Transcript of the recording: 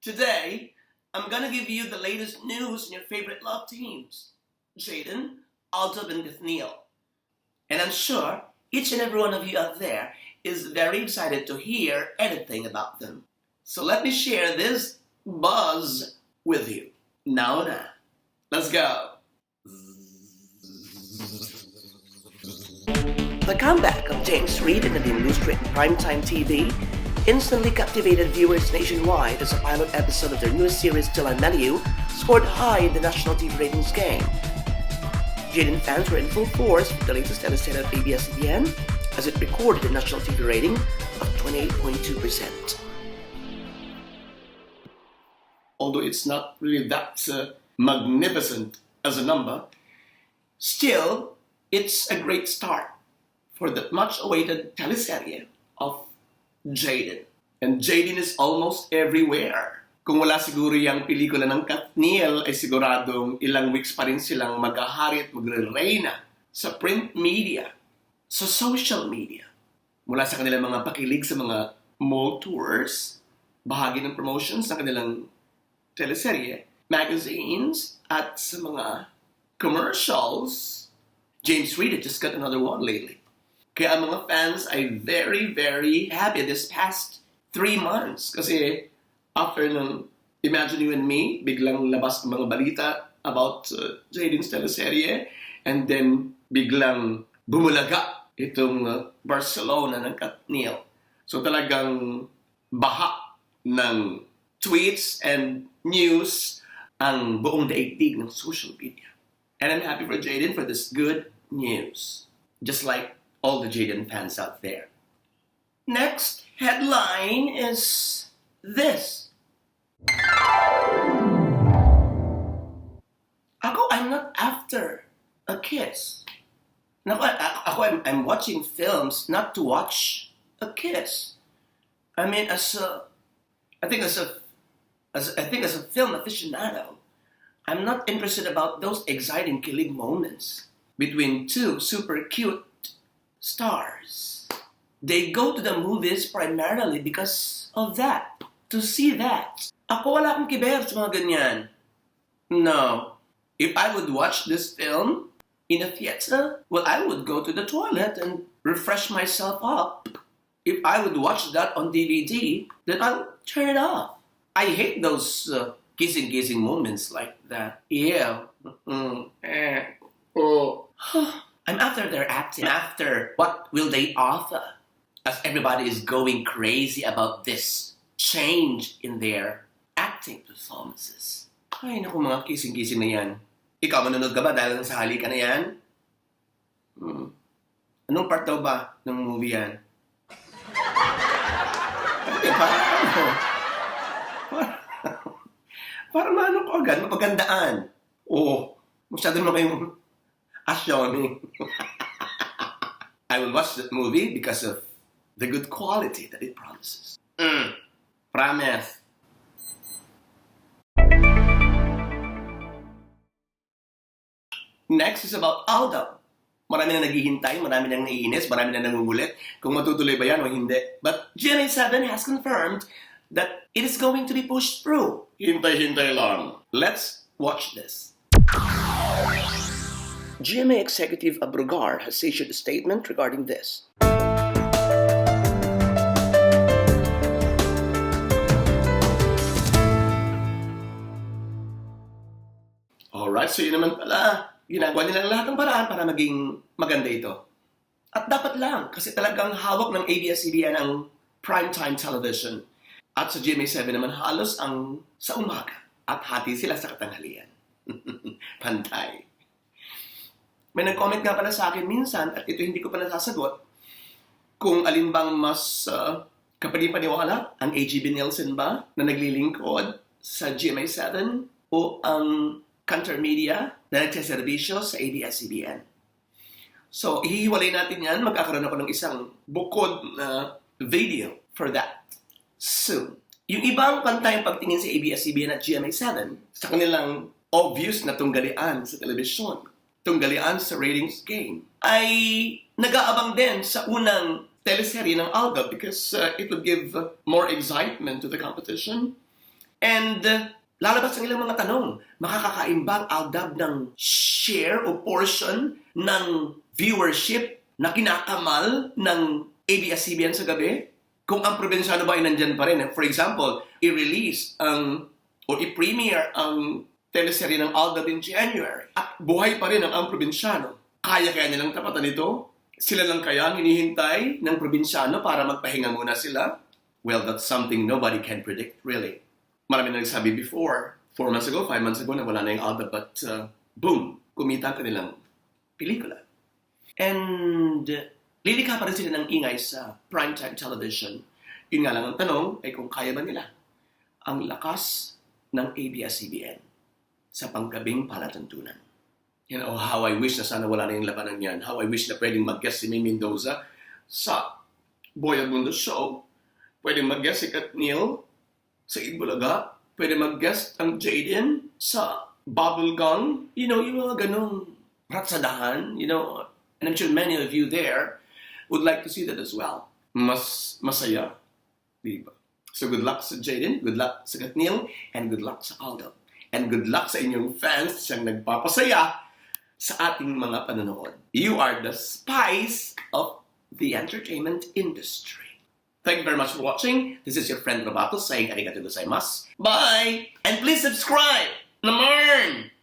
Today, I'm gonna give you the latest news in your favorite love teams, Jaden, Aldab, and Bethniel. And I'm sure each and every one of you out there is very excited to hear anything about them. So let me share this buzz with you. Now, let's go. The comeback of James Reid and Nadine Lustre in primetime TV instantly captivated viewers nationwide as a pilot episode of their newest series, Till I Met You, scored high in the national TV ratings game. Jaden fans were in full force with the latest teleset of ABS-CBN as it recorded a national TV rating of 28.2%. Although it's not really that magnificent as a number, still, it's a great start for the much-awaited teleserye of Jaden. And Jaden is almost everywhere. Kung wala siguro yung pelikula ng Kathniel, ay siguradong ilang weeks pa rin silang maghahari at magre-reyna sa print media, sa social media. Mula sa kanilang mga pakilig sa mga mall tours, bahagi ng promotions ng kanilang teleserye, magazines, at sa mga commercials. James Reid just got another one lately. Kaya ang mga fans ay very, very happy this past 3 months. Kasi after ng Imagine You and Me, biglang labas ang mga balita about Jaden's teleserye. And then biglang bumulaga itong Barcelona ng Kathniel. So talagang baha ng tweets and news ang buong daigdig ng social media. And I'm happy for Jaden for this good news. Just like all the Jaden fans out there. Next headline is this. I'm not after a kiss. I'm watching films not to watch a kiss. I mean, as a film aficionado, I'm not interested about those exciting killing moments between two super cute stars. They go to the movies primarily because of that. To see that. Ako wala akong kiber sa mga ganyan. No. If I would watch this film in a theater, well, I would go to the toilet and refresh myself up. If I would watch that on DVD, then I would turn it off. I hate those kissing moments like that. Yeah. I'm after their acting, after what will they offer, as everybody is going crazy about this change in their acting performances. Ay, naku, mga kissing na yan. Ikaw, manonood ka ba dahil sa halika na yan? Anong part daw ba ng movie yan? Ay, para maano ko agad, mapagandaan. Oo, masyado naman kayong asyoni. I will watch that movie because of the good quality that it promises. Promise. Next is about Aldab. Marami na naghihintay, marami na naiinis, marami na nangungulit kung matutuloy ba yan o hindi. But GMA7 has confirmed that it is going to be pushed through. Hintay lang. Let's watch this. GMA Executive Abrugar has issued a statement regarding this. Alright, so yun naman pala. Ginagawa nila lahat ng paraan para maging maganda ito. At dapat lang, kasi talagang hawak ng ABS-CBN ang primetime television. At sa GMA7 naman halos ang sa umaga. At hati sila sa katanghalian. Pantay. May nag-comment nga pala sa akin minsan, at ito hindi ko pa nasasagot, kung alin bang mas kapani-paniwala, ang AGB Nielsen ba na naglilingkod sa GMA7 o ang Cantor Media na nagsaserbisyo sa ABS-CBN. So, ihiwalay natin yan. Magkakaroon ako ng isang bukod na video for that soon. Yung ibang pantayang pagtingin sa ABS-CBN at GMA7 sa kanilang obvious na tunggalian sa telebisyon, tunggalian sa ratings game, ay nag-aabang din sa unang teleserye ng Aldab because it would give more excitement to the competition And lalabas ang ilang mga tanong. Makakakain ba ang Aldab ng share o portion ng viewership na kinakamal ng ABS-CBN sa gabi? Kung ang probinsyano ba ay nandyan pa rin. For example, i-release o i-premiere ang teleserye ng Aldab in January at buhay pa rin ang probinsyano. Kaya nilang tapatan ito? Sila lang kaya ang hinihintay ng probinsyano para magpahinga muna sila? Well, that's something nobody can predict, really. Marami na nagsabi before, 4 months ago, 5 months ago, na wala na yung Aldab, but boom, kumita ang kanilang pelikula. And lilikha pa rin sila ng ingay sa primetime television. Yun nga lang ang tanong ay kung kaya ba nila ang lakas ng ABS-CBN sa panggabing palatuntunan. You know, how I wish na sana wala na yung labanan yan. How I wish na pwedeng mag-guest si May Mendoza sa Boy Agundo Show. Pwedeng mag-guest si Katniel sa Itbulaga. Pwede mag-guest ang Jaden sa Bubblegum. You know, yung mga ganong ratsadahan. You know, and I'm sure many of you there would like to see that as well. Mas masaya. Diba? So good luck sa Jaden, good luck sa Katniel, and good luck sa Aldo. And good luck sa inyong fans siyang nagpapasaya sa ating mga panonood. You are the spice of the entertainment industry. Thank you very much for watching. This is your friend Robato saying arigatou gozaimasu. Bye! And please subscribe! Naman!